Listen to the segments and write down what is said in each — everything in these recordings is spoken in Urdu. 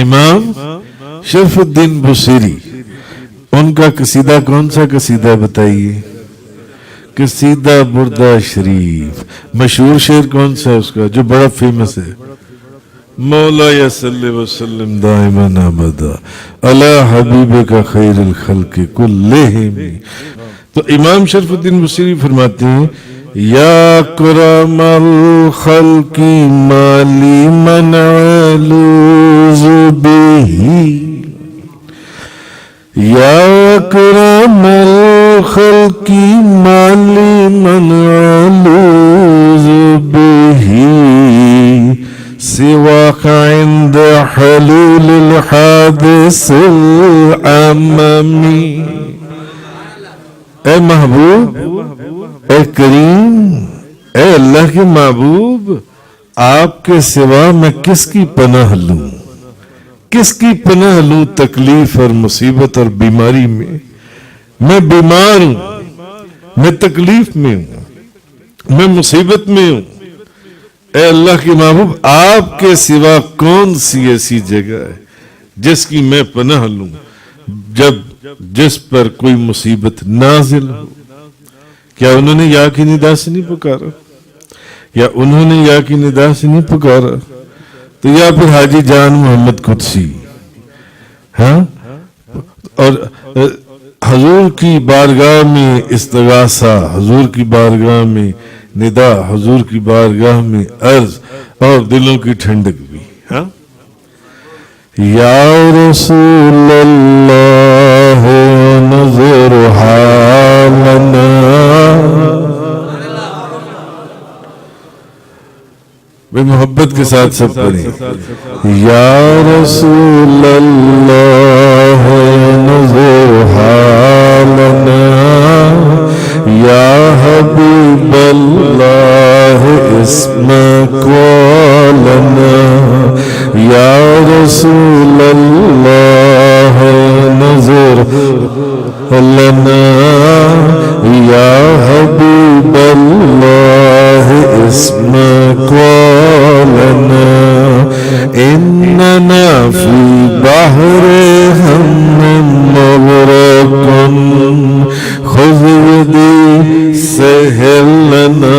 امام شرف الدین بصیری، ان کا قصیدہ کون سا قصیدہ بتائیے؟ قصیدہ بردہ شریف۔ مشہور شعر کون سا ہے اس کا جو بڑا فیمس ہے؟ مولا یا صلی وسلم دائما ابدا علی حبیبک خیر الخلق کلہم۔ تو امام شرف الدین بصیری فرماتے ہیں یا کرم الخلق مالی من علوز بہی، یا اکرم الخلق مالی من علوز بہی، سواک عند حلول الحادث العممی۔ اے محبوب، اے کریم، اے اللہ کے محبوب، آپ کے سوا میں کس کی پناہ لوں؟ کس کی پناہ لوں تکلیف اور مصیبت اور بیماری میں؟ میں بیمار ہوں، میں تکلیف میں ہوں، میں مصیبت میں ہوں۔ اے اللہ کے محبوب، آپ کے سوا کون سی ایسی جگہ ہے جس کی میں پناہ لوں جس پر کوئی مصیبت نازل ہو؟ کیا انہوں نے یا کی ندا سے نہیں پکارا؟ یا انہوں نے یا کی ندا سے نہیں پکارا؟ تو یا پھر حاجی جان محمد قدسی، ہاں، اور حضور کی بارگاہ میں استغاثہ، حضور کی بارگاہ میں ندا، حضور کی بارگاہ میں عرض، اور دلوں کی ٹھنڈک بھی، ہاں۔ یا رسول اللہ نظر حالنا، بے محبت کے ساتھ سب پڑھیں، یا رسول اللہ نظر حالنا، یا حبیب اللہ اسمک لنا، یا رسول اللہ نظر لنا، یا حبیب اللہ اسمک لنا، اننا فی بحر ہم مغرق، خذ یدی سہل لنا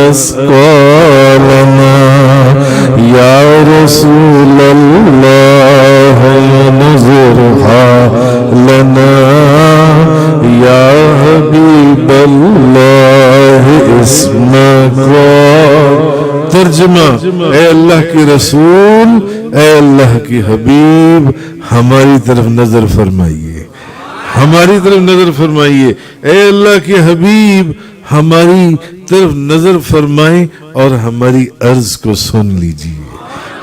اسقالنا، یا رسول اللہ نظر حالنا، یا حبیب اللہ اسمک۔ ترجمہ، اے اللہ کے رسول، اے اللہ کی حبیب، ہماری طرف نظر فرمائیے، ہماری طرف نظر فرمائیے۔ اے اللہ کے حبیب، ہماری طرف نظر فرمائیں اور ہماری عرض کو سن لیجئے،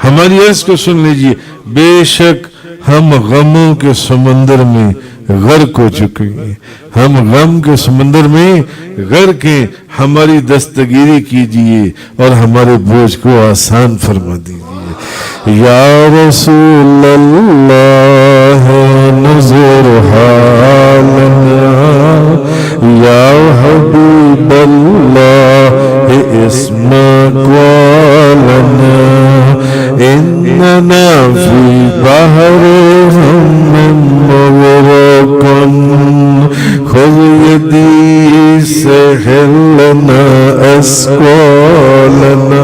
ہماری عرض کو سن لیجئے۔ بے شک ہم غموں کے سمندر میں غرق ہو چکے ہیں، ہم غم کے سمندر میں غرق ہیں، ہماری دستگیری کیجئے اور ہمارے بوجھ کو آسان فرما دیجئے۔ یا رسول اللہ نظر حالنا، یا حبیب اللہ اسمک لنا، اننا فی بحر ہم مغرق، خذ یدی سہل لنا اسقالنا۔